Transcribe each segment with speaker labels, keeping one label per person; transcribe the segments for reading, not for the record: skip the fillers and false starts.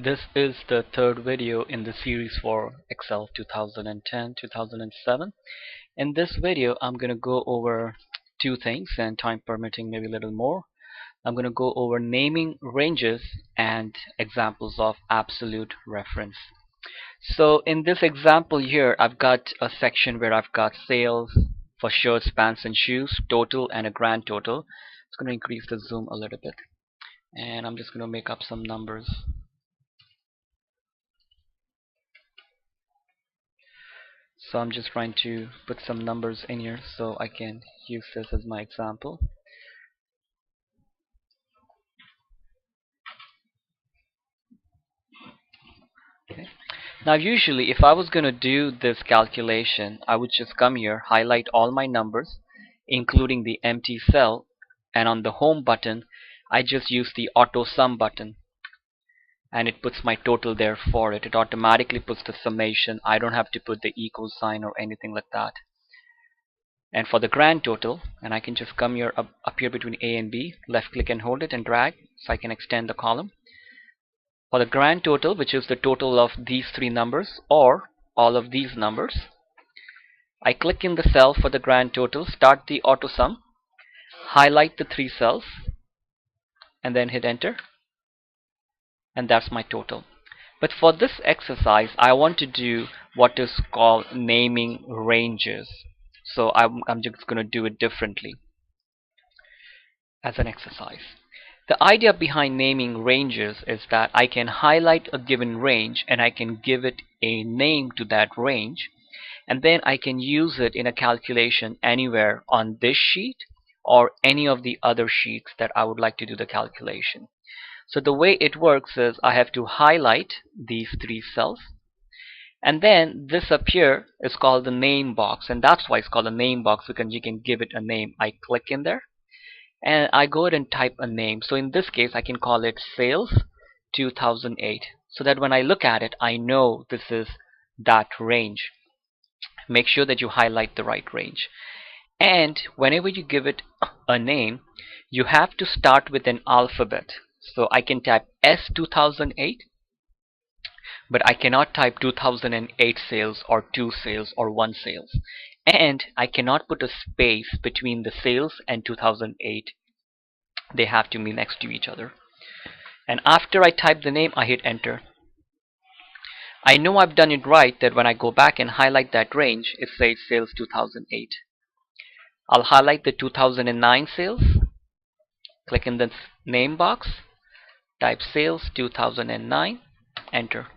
Speaker 1: This is the third video in the series for Excel 2010-2007. In this video, I'm going to go over two things, and time permitting, maybe a little more. I'm going to go over naming ranges and examples of absolute reference. So in this example here, I've got a section where I've got sales for shirts, pants, and shoes, total, and a grand total. It's going to increase the zoom a little bit, and I'm just going to make up some numbers. So I'm just trying to put some numbers in here so I can use this as my example. Okay. Now usually if I was going to do this calculation, I would just come here, highlight all my numbers, including the empty cell, and on the home button, I just use the auto sum button. And it puts my total there for it. It automatically puts the summation. I don't have to put the equal sign or anything like that. And for the grand total, and I can just come here up here between A and B, left click and hold it and drag so I can extend the column. For the grand total, which is the total of these three numbers or all of these numbers, I click in the cell for the grand total, start the auto sum, highlight the three cells, and then hit enter, and that's my total. But for this exercise, I want to do what is called naming ranges. So I'm just going to do it differently as an exercise. The idea behind naming ranges is that I can highlight a given range and I can give it a name to that range, and then I can use it in a calculation anywhere on this sheet or any of the other sheets that I would like to do the calculation. So the way it works is I have to highlight these three cells, and then this up here is called the name box, and that's why it's called a name box, because you can give it a name. I click in there and I go ahead and type a name. So in this case I can call it sales 2008, so that when I look at it I know this is that range. Make sure that you highlight the right range, and whenever you give it a name you have to start with an alphabet. So I can type S 2008, but I cannot type 2008 sales or 2 sales or 1 sales, and I cannot put a space between the sales and 2008. They have to be next to each other. And after I type the name, I hit enter. I know I've done it right, that when I go back and highlight that range, it says sales 2008. I'll highlight the 2009 sales, click in the name box, type sales 2009, enter.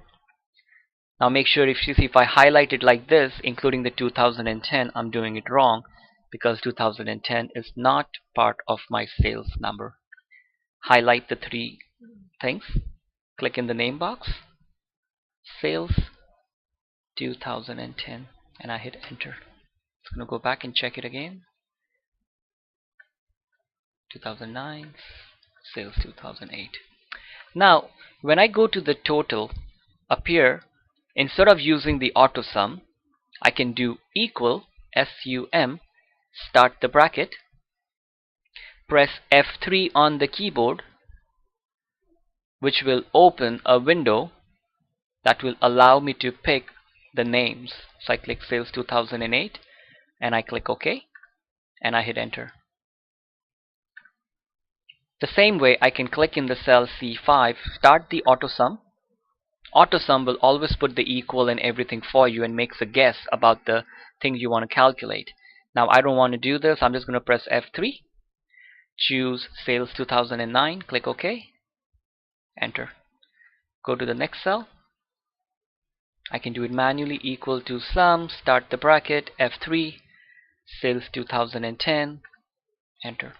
Speaker 1: Now make sure, if you see, if I highlight it like this, including the 2010, I'm doing it wrong because 2010 is not part of my sales number. Highlight the three things, click in the name box, sales 2010, and I hit enter. It's going to go back and check it again. 2009, sales 2008. Now when I go to the total up here, instead of using the auto sum, I can do equal SUM, start the bracket, press F3 on the keyboard, which will open a window that will allow me to pick the names. So I click sales 2008 and I click OK and I hit enter. The same way I can click in the cell C5, start the auto sum. Auto sum will always put the equal and everything for you and makes a guess about the things you want to calculate. Now I don't want to do this. I'm just going to press F3, choose sales 2009, click OK, enter. Go to the next cell. I can do it manually, equal to sum, start the bracket, F3, sales 2010, enter.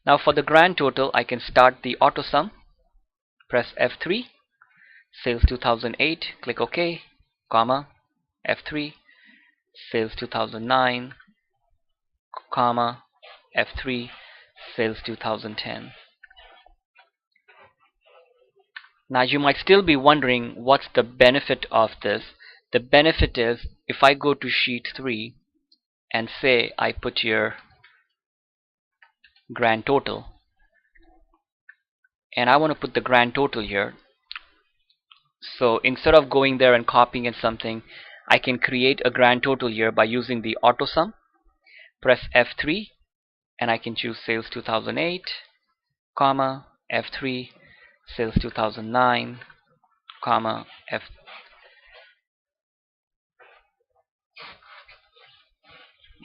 Speaker 1: Now for the grand total, I can start the auto sum, press F3, sales 2008, click OK, comma, F3, sales 2009, comma, F3, sales 2010. Now you might still be wondering what's the benefit of this. The benefit is, if I go to sheet 3 and say I put here grand total, and I want to put the grand total here, So instead of going there and copying in something, I can create a grand total here by using the auto sum. Press F3 and I can choose sales 2008, comma, F3, sales 2009, comma,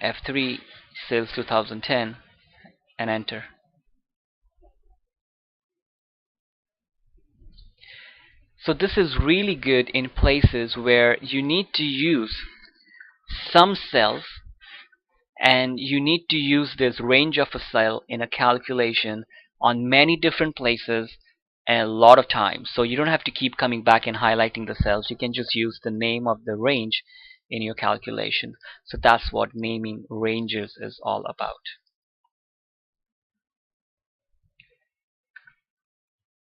Speaker 1: F3, sales 2010, and enter. So this is really good in places where you need to use some cells and you need to use this range of a cell in a calculation on many different places a lot of times. So you don't have to keep coming back and highlighting the cells. You can just use the name of the range in your calculation. So that's what naming ranges is all about.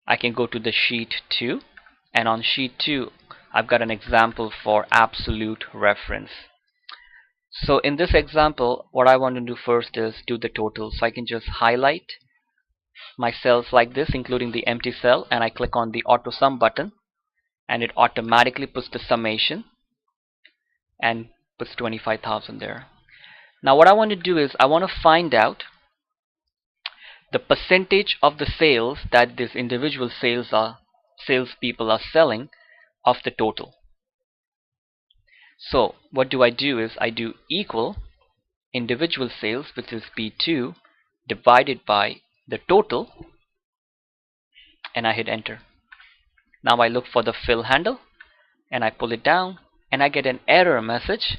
Speaker 1: I can go to the sheet 2, and on sheet 2 I've got an example for absolute reference. So in this example, what I want to do first is do the total. So I can just highlight my cells like this, including the empty cell, and I click on the auto sum button, and it automatically puts the summation and puts 25,000 there. Now what I want to do is I want to find out the percentage of the sales that this individual salespeople are selling of the total. So what do? Is I do equal individual sales, which is B2, divided by the total, and I hit enter. Now I look for the fill handle and I pull it down and I get an error message,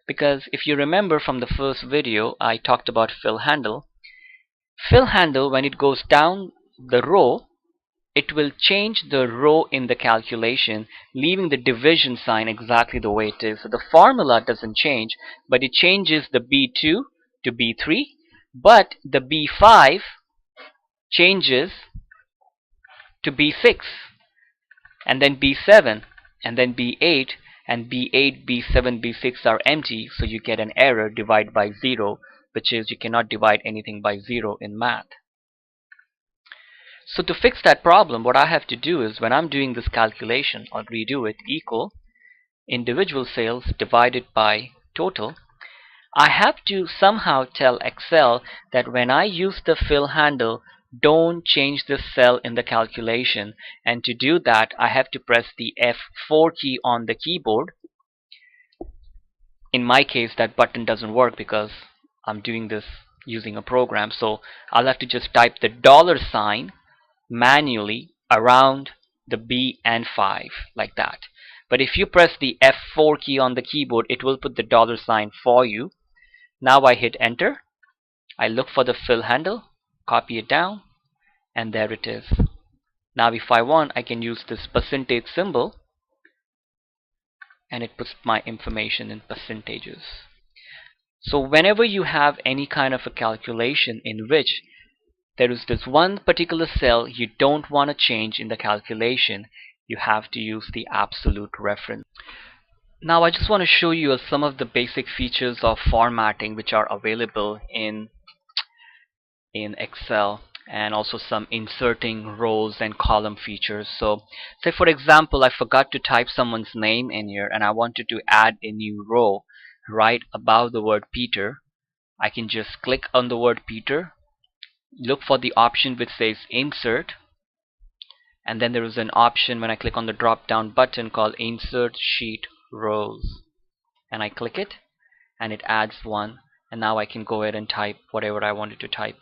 Speaker 1: because if you remember from the first video I talked about fill handle. Fill handle, when it goes down the row, it will change the row in the calculation, leaving the division sign exactly the way it is. So the formula doesn't change, but it changes the B2 to B3, but the B5 changes to B6, and then B7, and then B8, and B8, B7, B6 are empty, so you get an error, divide by 0, which is you cannot divide anything by 0 in math. So to fix that problem, what I have to do is when I'm doing this calculation, I'll redo it, equal individual sales divided by total. I have to somehow tell Excel that when I use the fill handle, don't change the cell in the calculation. And to do that, I have to press the F4 key on the keyboard. In my case, that button doesn't work because I'm doing this using a program. So I'll have to just type the $sign manually around the B and 5 like that. But if you press the F4 key on the keyboard, it will put the $sign for you. Now I hit enter. I look for the fill handle, copy it down, and there it is. Now if I want, I can use this percentage symbol and it puts my information in percentages. So whenever you have any kind of a calculation in which there is this one particular cell you don't want to change in the calculation, you have to use the absolute reference. Now I just want to show you some of the basic features of formatting which are available in Excel, and also some inserting rows and column features. So say for example I forgot to type someone's name in here and I wanted to add a new row right above the word Peter. I can just click on the word Peter, look for the option which says insert, and then there is an option when I click on the drop down button called insert sheet rows, and I click it and it adds one, and now I can go ahead and type whatever I wanted to type.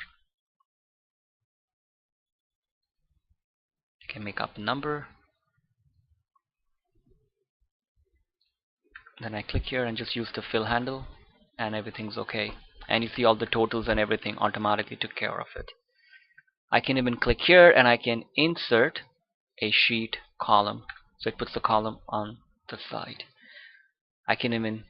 Speaker 1: I can make up a number, then I click here and just use the fill handle and everything's okay, and you see all the totals and everything automatically took care of it. I can even click here and I can insert a sheet column, so it puts the column on the side. I can even,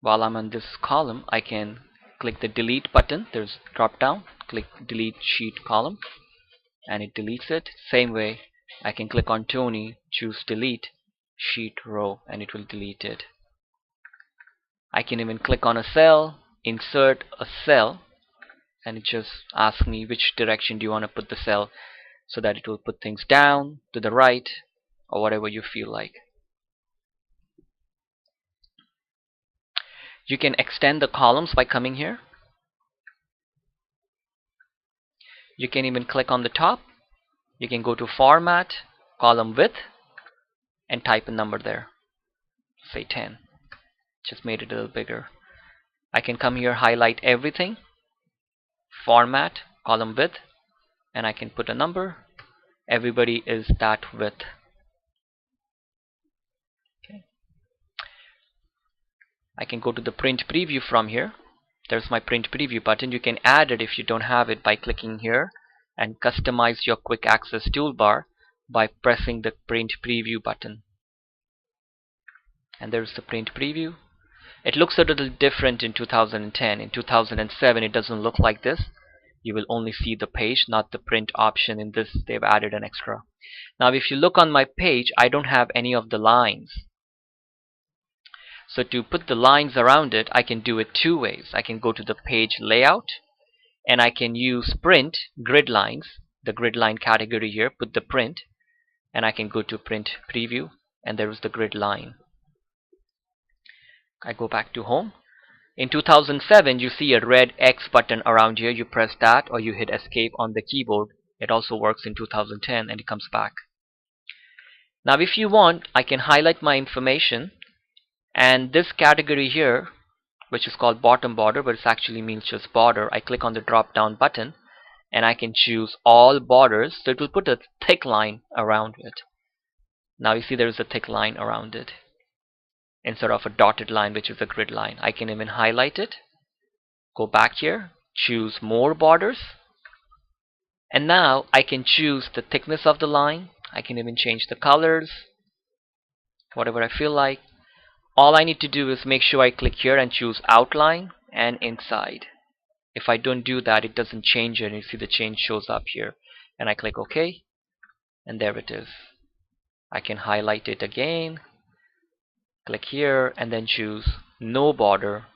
Speaker 1: while I'm on this column, I can click the delete button. There's drop down, click delete sheet column and it deletes it. Same way I can click on Tony, choose delete sheet row, and it will delete it. I can even click on a cell, insert a cell, and it just asks me which direction do you want to put the cell, so that it will put things down, to the right, or whatever you feel like. You can extend the columns by coming here. You can even click on the top. You can go to Format, Column Width, and type a number there. Say 10. Just made it a little bigger. I can come here, highlight everything, Format, Column Width, and I can put a number. Everybody is that width. Okay. I can go to the Print Preview from here. There's my Print Preview button. You can add it if you don't have it by clicking here and customize your quick access toolbar by pressing the Print Preview button. And there's the Print Preview. It looks a little different in 2010. In 2007 it doesn't look like this. You will only see the page, not the print option. In this they've added an extra. Now if you look on my page, I don't have any of the lines. So to put the lines around it, I can do it two ways. I can go to the page layout and I can use print Gridlines, the gridline category here, put the print, and I can go to Print Preview and there is the grid line. I go back to home. In 2007 you see a red X button around here. You press that or you hit escape on the keyboard. It also works in 2010 and it comes back. Now if you want, I can highlight my information, and this category here, which is called bottom border, but it actually means just border, I click on the drop down button and I can choose all borders, so it will put a thick line around it. Now you see there is a thick line around it instead of a dotted line, which is a grid line. I can even highlight it, go back here, choose more borders, and now I can choose the thickness of the line. I can even change the colors, whatever I feel like. All I need to do is make sure I click here and choose outline and inside. If I don't do that, it doesn't change it. You see the change shows up here, and I click OK, and there it is. I can highlight it again, click here, and then choose no border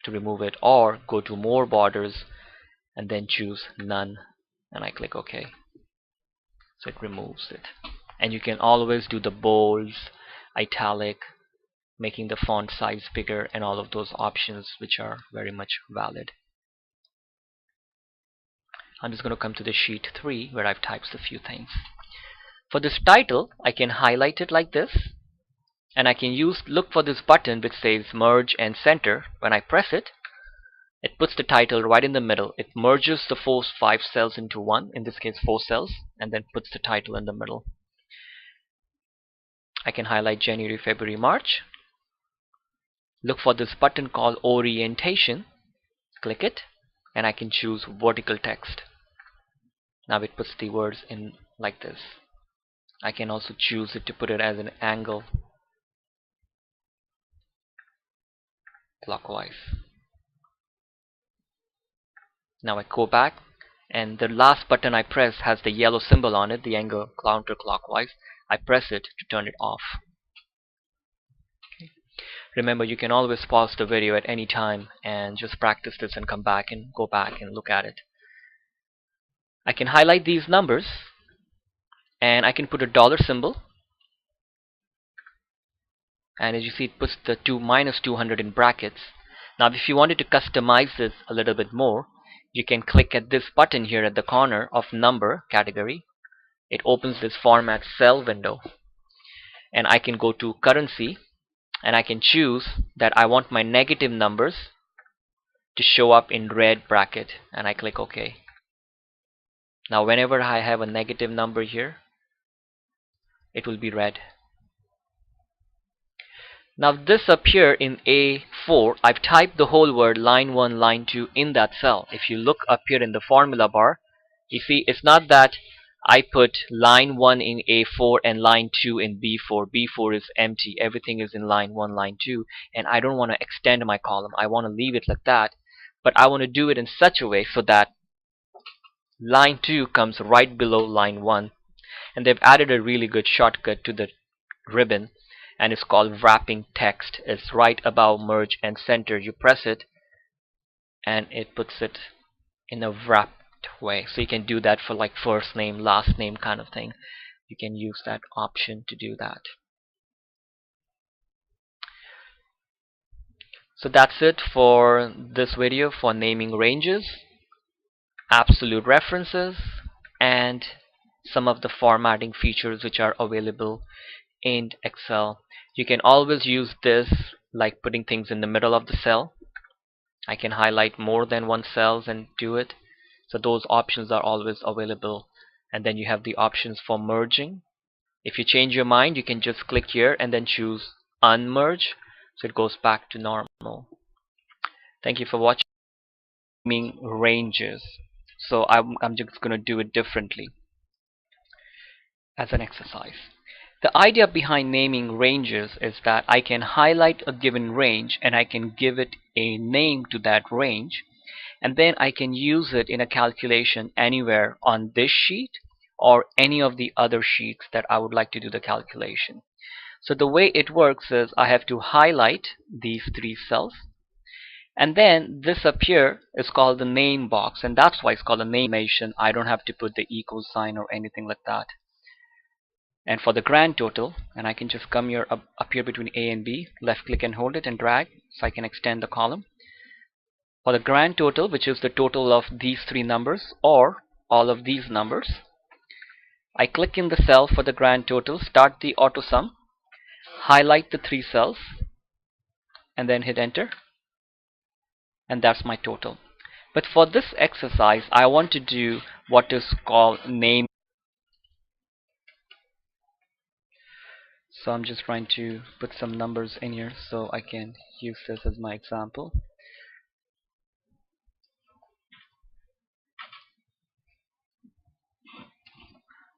Speaker 1: to remove it, or go to more borders and then choose none, and I click OK. So it removes it. And you can always do the bolds, italic, making the font size bigger, and all of those options, which are very much valid. I'm just going to come to the sheet 3 where I've typed a few things. For this title, I can highlight it like this, and I can look for this button which says merge and center. When I press it, it puts the title right in the middle. It merges the 5 cells into one, in this case 4 cells, and then puts the title in the middle. I can highlight January, February, March. Look for this button called orientation, click it, and I can choose vertical text. Now it puts the words in like this. I can also choose it to put it as an angle clockwise. Now I go back, and the last button I press has the yellow symbol on it, the angle counterclockwise. I press it to turn it off. Remember, you can always pause the video at any time and just practice this and come back and go back and look at it. I can highlight these numbers and I can put a dollar symbol, and as you see it puts the -200 in brackets. Now if you wanted to customize this a little bit more, you can click at this button here at the corner of number category. It opens this format cell window, and I can go to currency, and I can choose that I want my negative numbers to show up in red bracket, and I click OK. Now whenever I have a negative number here, it will be red. Now this up here in A4, I've typed the whole word line 1, line 2 in that cell. If you look up here in the formula bar, you see it's not that I put line 1 in A4 and line 2 in B4. B4 is empty. Everything is in line 1, line 2, and I don't want to extend my column. I want to leave it like that, but I want to do it in such a way so that line 2 comes right below line 1. And they've added a really good shortcut to the ribbon, and it's called wrapping text. It's right above merge and center. You press it and it puts it in a wrapped way. So you can do that for like first name, last name kind of thing. you can use that option to do that. So that's it for this video for naming ranges, absolute references, and some of the formatting features which are available in Excel. You can always use this, like putting things in the middle of the cell. I can highlight more than one cells and do it. So those options are always available. And then you have the options for merging. If you change your mind, you can just click here and then choose unmerge, so it goes back to normal. Thank you for watching naming ranges. So I'm just going to do it differently as an exercise. The idea behind naming ranges is that I can highlight a given range and I can give it a name to that range, and then I can use it in a calculation anywhere on this sheet or any of the other sheets that I would like to do the calculation. So the way it works is I have to highlight these three cells, and then this up here is called the name box, and that's why it's called a name animation. I don't have to put the equal sign or anything like that. And for the grand total, and I can just come here up here between A and B, left click and hold it and drag so I can extend the column. For the grand total, which is the total of these three numbers or all of these numbers, I click in the cell for the grand total, start the auto sum, highlight the three cells, and then hit enter, and that's my total. But for this exercise, I want to do what is called name. So I'm just trying to put some numbers in here so I can use this as my example.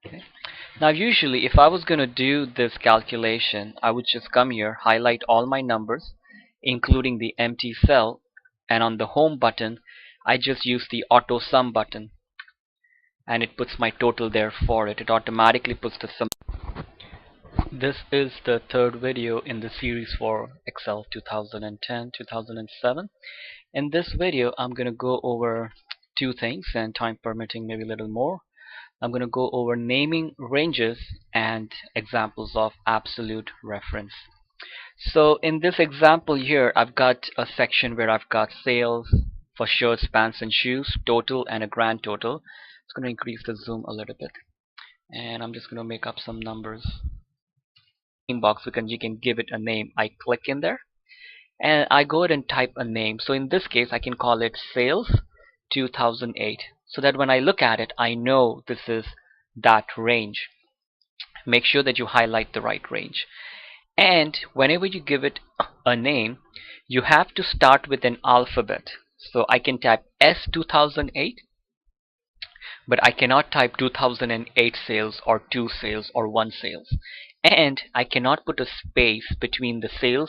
Speaker 1: Okay. Now usually if I was going to do this calculation, I would just come here, highlight all my numbers including the empty cell, and on the home button I just use the auto sum button and it puts my total there for it. It automatically puts the sum. This is the third video in the series for Excel 2010-2007. In this video I'm going to go over two things, and time permitting maybe a little more. I'm going to go over naming ranges and examples of absolute reference. So in this example here, I've got a section where I've got sales for shirts, pants, and shoes, total, and a grand total. It's going to increase the zoom a little bit, and I'm just going to make up some numbers. Inbox, because you can give it a name. I click in there, and I go ahead and type a name. So in this case, I can call it sales 2008, so that when I look at it, I know this is that range. Make sure that you highlight the right range. And whenever you give it a name, you have to start with an alphabet. So I can type S2008, but I cannot type 2008 sales or 2 sales or 1 sales. And I cannot put a space between the sales